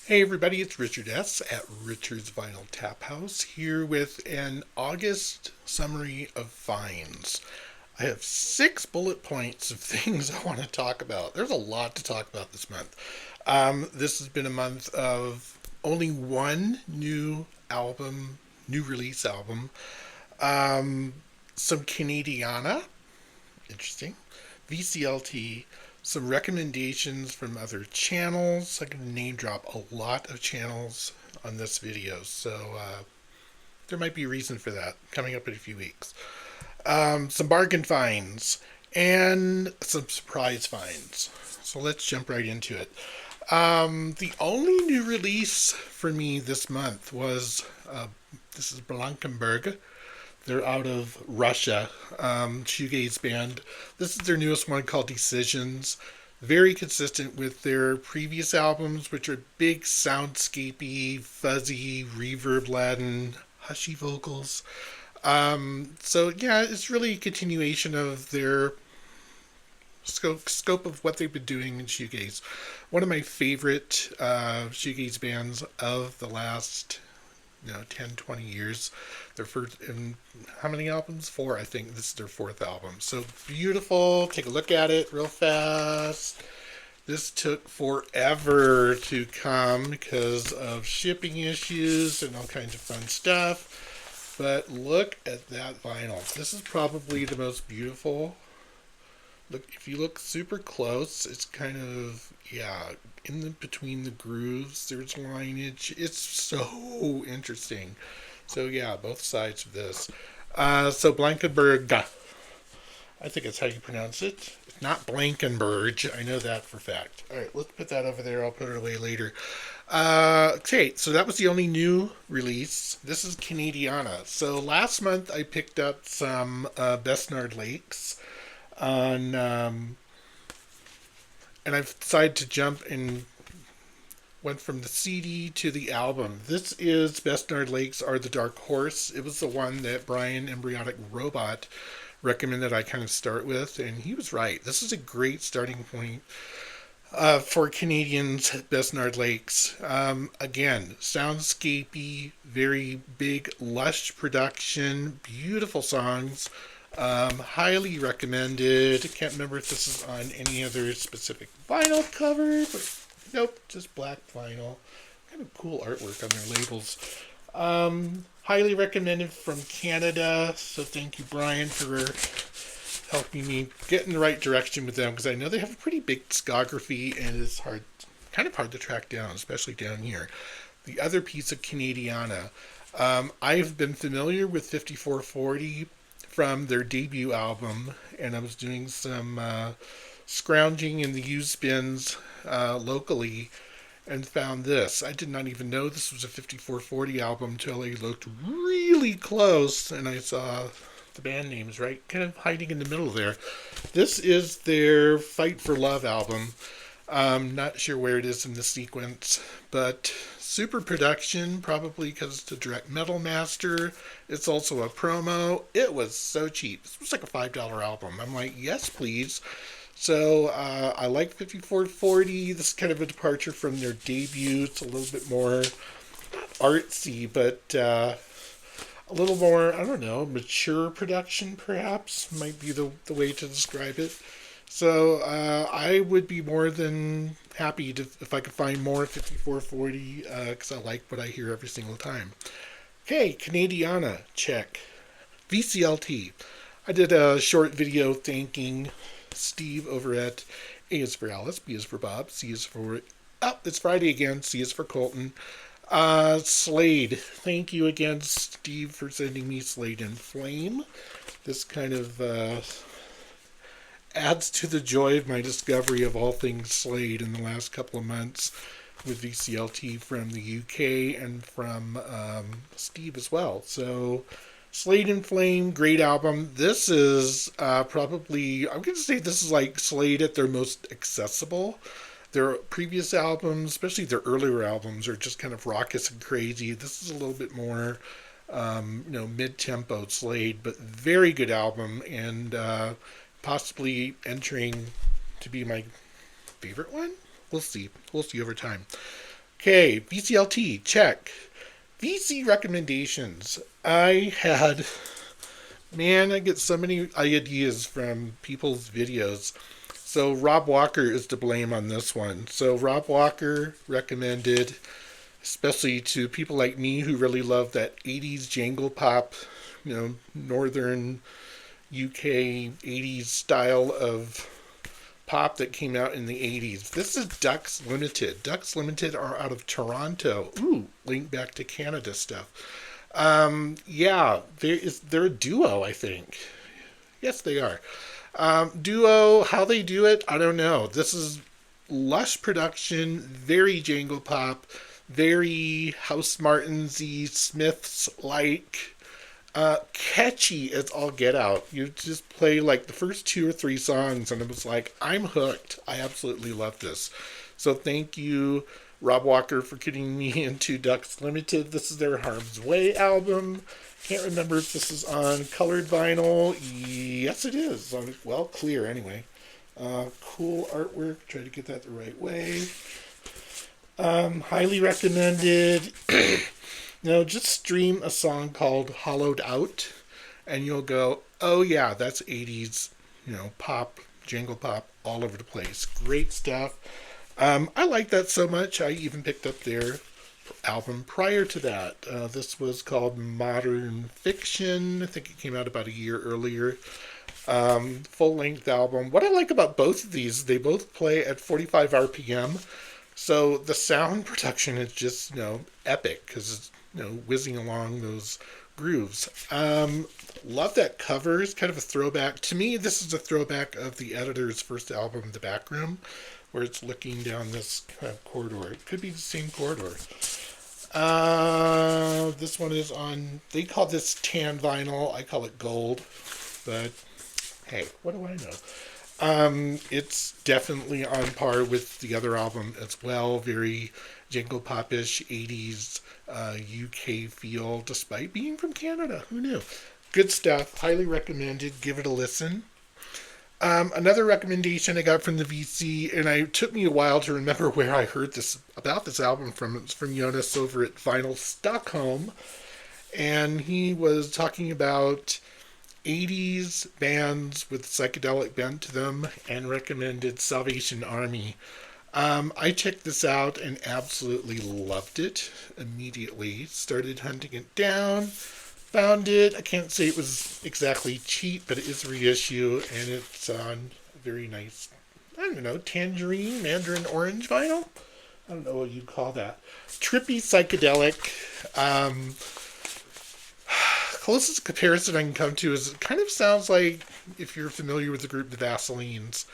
Hey everybody, it's Richard S. at Richard's Vinyl Tap House here with an August summary of finds. I have 6 bullet points of things I want to talk about. There's a lot to talk about this month. This has been a month of only one new release album. Um, some Canadiana, interesting. VCLT, some recommendations from other channels. I can name drop a lot of channels on this video, so there might be a reason for that coming up in a few weeks. Some bargain finds and some surprise finds. So let's jump right into it. The only new release for me this month was this is Blankenberg. They're out of Russia, Shoegaze band. This is their newest one called Decisions. Very consistent with their previous albums, which are big soundscapey, fuzzy, reverb laden, hushy vocals. So yeah, it's really a continuation of their scope of what they've been doing in shoegaze. One of my favorite shoegaze bands of the last 10, 20 years. Their first, and how many albums? 4, I think. This is their 4th album. So beautiful. Take a look at it real fast. This took forever to come because of shipping issues and all kinds of fun stuff. But look at that vinyl. This is probably the most beautiful. Look, if you look super close, it's kind of, in between the grooves, there's lineage. It's so interesting. So yeah, both sides of this. So Blankenberg, I think that's how you pronounce it. It's not Blankenberg. I know that for a fact. All right, let's put that over there. I'll put it away later. Okay, so that was the only new release. This is Canadiana. So last month I picked up some Besnard Lakes on, and I've decided to jump and went from the CD to the album. This is Besnard Lakes Are the Dark Horse. It was the one that Brian Embryonic Robot recommended I kind of start with, and he was right. This is a great starting point for Canadians, Besnard Lakes. Again, soundscapey, very big, lush production, beautiful songs. Highly recommended. Can't remember if this is on any other specific vinyl cover, but nope, just black vinyl. Kind of cool artwork on their labels. Highly recommended from Canada. So thank you, Brian, for helping me get in the right direction with them, because I know they have a pretty big discography and it's kind of hard to track down, especially down here. The other piece of Canadiana, I've been familiar with 5440 from their debut album, and I was doing some scrounging in the used bins locally and found this. I did not even know this was a 5440 album until I looked really close and I saw the band names right kind of hiding in the middle there. This is their Fight for Love album. Not sure where it is in the sequence, but super production, probably because it's a direct metal master. It's also a promo. It was so cheap. This was like a $5 album. I'm like, yes, please. So I like 5440. This is kind of a departure from their debut. It's a little bit more artsy, but a little more, I don't know, mature production perhaps might be the way to describe it. So I would be more than happy if I could find more 5440 because I like what I hear every single time. Okay, Canadiana, check. VCLT. I did a short video thanking Steve over at A is for Alice, B is for Bob, C is for... Oh, it's Friday again. C is for Colton. Slade. Thank you again, Steve, for sending me Slade in Flame. This kind of adds to the joy of my discovery of all things Slade in the last couple of months with VCLT from the UK and from Steve as well. So Slade in Flame, great album. This is probably, I'm going to say this is like Slade at their most accessible. Their previous albums, especially their earlier albums, are just kind of raucous and crazy. This is a little bit more, mid-tempo Slade, but very good album, and possibly entering to be my favorite one. We'll see. We'll see over time. Okay, VCLT, check. VC recommendations. I get so many ideas from people's videos. So Rob Walker is to blame on this one. So Rob Walker recommended, especially to people like me who really love that 80s jangle pop, northern UK 80s style of pop that came out in the 80s. This is Ducks Limited. Ducks Limited are out of Toronto. Ooh, link back to Canada stuff. Yeah, they're a duo, I think. Yes, they are. Duo, how they do it, I don't know. This is lush production, very jangle pop, very House Martinsy, Smiths like, catchy as all get out. You just play like the first 2 or 3 songs, and it was like, I'm hooked. I absolutely love this. So thank you, Rob Walker, for getting me into Ducks Limited. This is their Harm's Way album. Can't remember if this is on colored vinyl. Yes, it is. Well, clear anyway. Cool artwork. Try to get that the right way. Highly recommended. Just stream a song called Hollowed Out, and you'll go, oh yeah, that's 80s, pop, jangle pop, all over the place. Great stuff. I like that so much, I even picked up their album prior to that. This was called Modern Fiction. I think it came out about a year earlier. Full-length album. What I like about both of these, they both play at 45 RPM. So the sound production is just, epic because it's, whizzing along those grooves. Love that cover. It's kind of a throwback. To me, this is a throwback of the Editor's first album, The Back Room, where it's looking down this kind of corridor. It could be the same corridor. This one is on, they call this tan vinyl. I call it gold. But, hey, what do I know? It's definitely on par with the other album as well. Very jangle popish 80s UK feel, despite being from Canada. Who knew? Good stuff. Highly recommended. Give it a listen. Another recommendation I got from the VC, and it took me a while to remember where I heard this about this album from. It's from Jonas over at Vinyl Stockholm, and he was talking about 80s bands with psychedelic bent to them and recommended Salvation Army. I checked this out and absolutely loved it immediately. Started hunting it down, found it. I can't say it was exactly cheap, but it is a reissue, and it's on very nice, tangerine, mandarin orange vinyl? I don't know what you'd call that. Trippy psychedelic. Closest comparison I can come to is it kind of sounds like, if you're familiar with the group The Vaselines,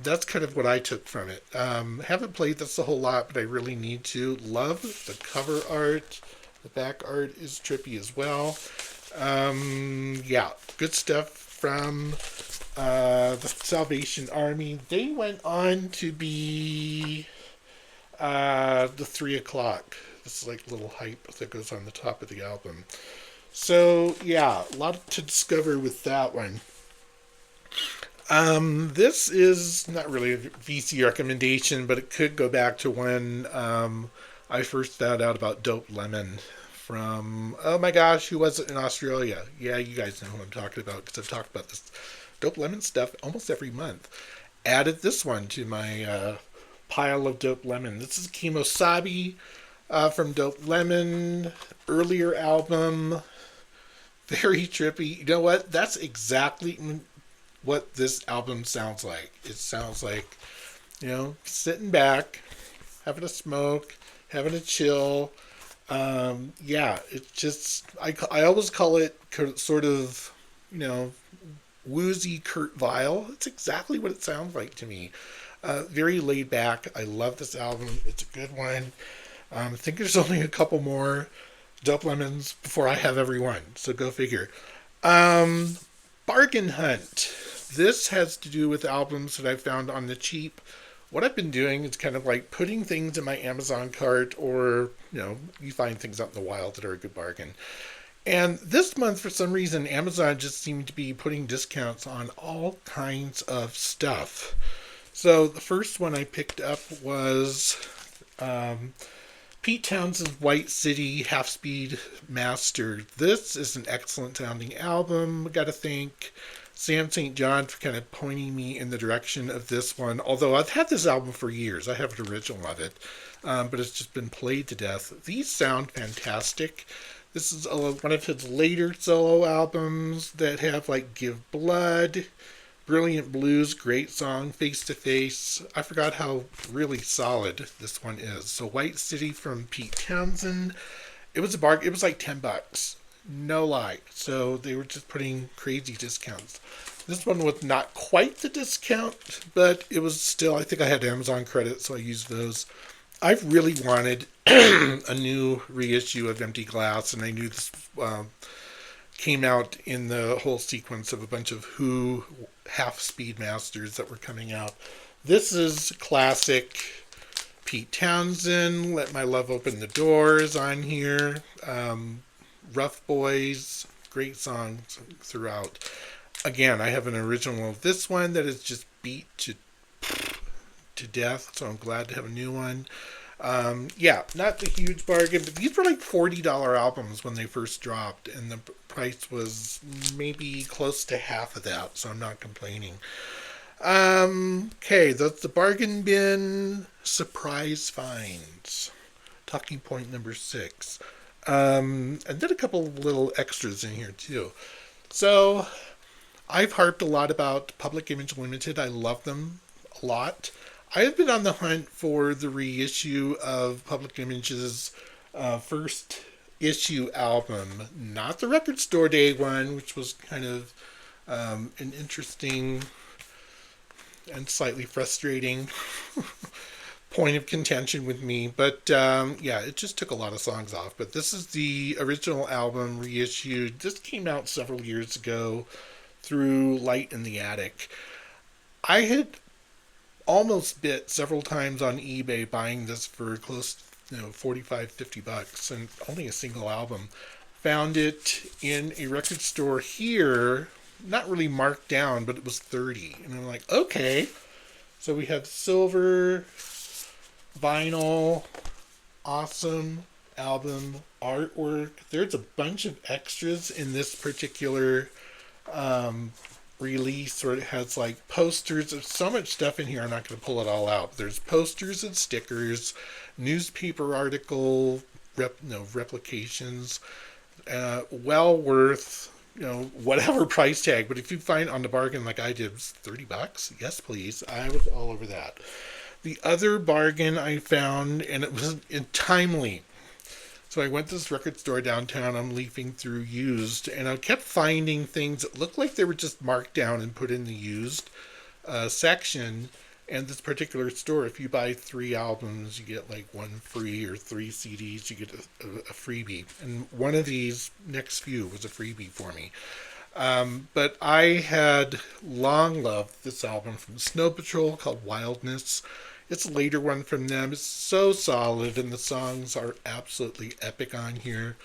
that's kind of what I took from it. Haven't played this a whole lot, but I really need to. Love the cover art. The back art is trippy as well. Yeah, good stuff from the Salvation Army. They went on to be the 3 o'clock. This is like a little hype that goes on the top of the album. So, yeah, a lot to discover with that one. This is not really a VC recommendation, but it could go back to when I first found out about Dope Lemon from, oh my gosh, who was it in Australia? Yeah, you guys know who I'm talking about because I've talked about this Dope Lemon stuff almost every month. Added this one to my pile of Dope Lemon. This is Kemosabe from Dope Lemon, earlier album. Very trippy. You know what? That's exactly what this album sounds like. It sounds like, sitting back, having a smoke, having a chill. Yeah, it's just, I always call it sort of, woozy Kurt Vile. It's exactly what it sounds like to me. Very laid back. I love this album. It's a good one. I think there's only a couple more Dope Lemons before I have every one, so go figure. Bargain Hunt. This has to do with albums that I found on the cheap. What I've been doing is kind of like putting things in my Amazon cart, or, you find things out in the wild that are a good bargain. And this month, for some reason, Amazon just seemed to be putting discounts on all kinds of stuff. So the first one I picked up was Pete Townsend's White City Half-Speed Master. This is an excellent sounding album. Got to thank Sam St. John for kind of pointing me in the direction of this one. Although I've had this album for years. I have an original of it. But it's just been played to death. These sound fantastic. This is one of his later solo albums that have like Give Blood, Brilliant Blues, great song, Face to Face. I forgot how really solid this one is. So White City from Pete Townsend. It was a bargain. It was like $10. No lie. So they were just putting crazy discounts. This one was not quite the discount, but it was still, I think I had Amazon credit, so I used those. I've really wanted a new reissue of Empty Glass, and I knew this came out in the whole sequence of a bunch of Who half-speed masters that were coming out. This is classic Pete Townsend, Let My Love Open the Doors on here. Rough Boys, great songs throughout. Again, I have an original of this one that is just beat to death, so I'm glad to have a new one. Yeah, not the huge bargain, but these were like $40 albums when they first dropped, and the price was maybe close to half of that, so I'm not complaining. Okay, that's the bargain bin surprise finds. Talking point number 6. And then a couple little extras in here too. So, I've harped a lot about Public Image Limited. I love them a lot. I have been on the hunt for the reissue of Public Image's first issue album, not the Record Store Day one, which was kind of an interesting and slightly frustrating point of contention with me. But yeah, it just took a lot of songs off. But this is the original album reissued. This came out several years ago through Light in the Attic. I had almost bit several times on eBay buying this for close to $45-50 and only a single album. Found it in a record store here, not really marked down, but it was $30, and I'm like, okay. So we have silver vinyl, awesome album artwork. There's a bunch of extras in this particular release, where it has like posters. There's so much stuff in here, I'm not going to pull it all out. There's posters and stickers, newspaper article replications, well worth whatever price tag. But if you find on the bargain like I did, $30, yes please, I was all over that. The other bargain I found, and it was timely. So I went to this record store downtown. I'm leafing through used, and I kept finding things that looked like they were just marked down and put in the used section. And this particular store, if you buy 3 albums, you get like 1 free, or 3 CDs, you get a freebie. And one of these next few was a freebie for me. But I had long loved this album from Snow Patrol called Wildness. It's a later one from them. It's so solid, and the songs are absolutely epic on here.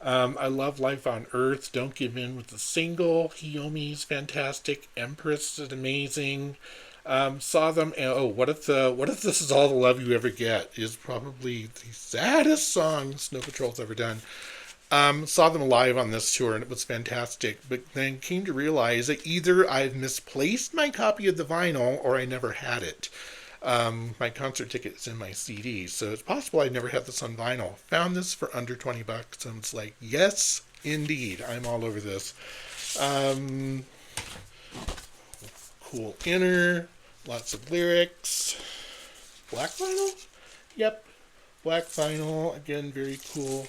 I love Life on Earth. Don't Give In with the single. Hiyomi's fantastic. Empress is amazing. Saw them. What if This Is All the Love You Ever Get is probably the saddest song Snow Patrol's ever done. Saw them live on this tour, and it was fantastic. But then came to realize that either I've misplaced my copy of the vinyl, or I never had it. My concert ticket's in my CD, so it's possible I never had this on vinyl. Found this for under $20, and it's like, yes, indeed, I'm all over this. Cool inner, lots of lyrics. Black vinyl? Yep, black vinyl. Again, very cool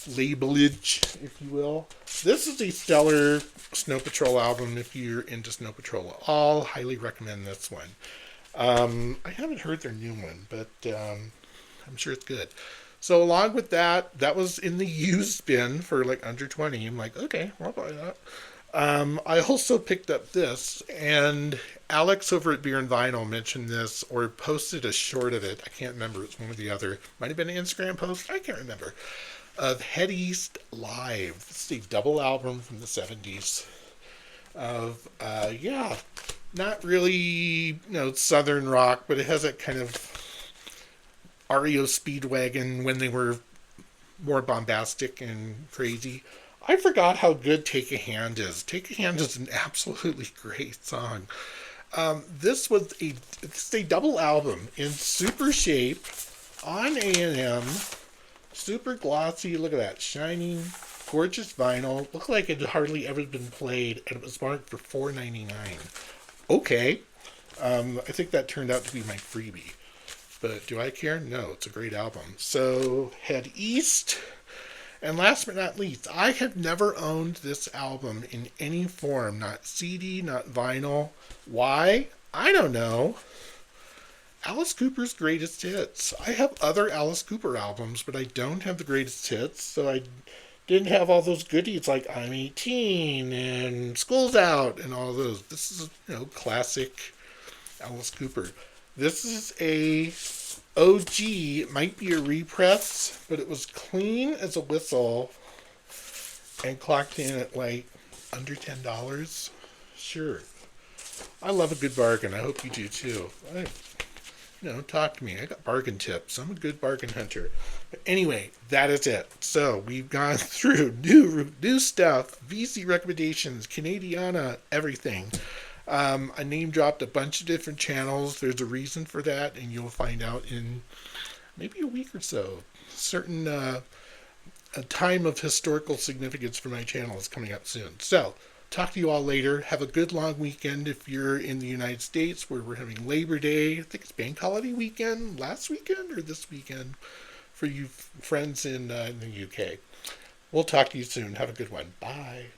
labelage, if you will. This is a stellar Snow Patrol album. If you're into Snow Patrol at all, highly recommend this one. I haven't heard their new one, but I'm sure it's good. So along with that, that was in the used bin for like under 20. I'm like, okay, I'll buy that. I also picked up this, and Alex over at Beer and Vinyl mentioned this, or posted a short of it. I can't remember. It's one or the other. Might have been an Instagram post. I can't remember. Of Head East Live. It's a double album from the 70s. Of, not really, southern rock, but it has that kind of REO Speedwagon when they were more bombastic and crazy. I forgot how good Take a Hand is. Take a Hand is an absolutely great song. This is a double album in super shape on A&M, super glossy. Look at that, shining, gorgeous vinyl. Looked like it had hardly ever been played, and it was marked for $4.99. Okay, I think that turned out to be my freebie. But do I care? No, it's a great album. So head east. And last but not least, I have never owned this album in any form. Not CD, not vinyl. Why? I don't know. Alice Cooper's Greatest Hits. I have other Alice Cooper albums, but I don't have the Greatest Hits, so I didn't have all those goodies like I'm 18 and School's Out and all those. This is, classic Alice Cooper. This is a OG. It might be a repress, but it was clean as a whistle and clocked in at like under $10. Sure. I love a good bargain. I hope you do too. Talk to me. I got bargain tips. I'm a good bargain hunter. But anyway, that is it. So we've gone through new stuff, VC recommendations, Canadiana, everything. I name dropped a bunch of different channels. There's a reason for that, and you'll find out in maybe a week or so. A time of historical significance for my channel is coming up soon. So, talk to you all later. Have a good long weekend if you're in the United States, where we're having Labor Day. I think it's Bank Holiday weekend, last weekend or this weekend, for you friends in the UK. We'll talk to you soon. Have a good one. Bye.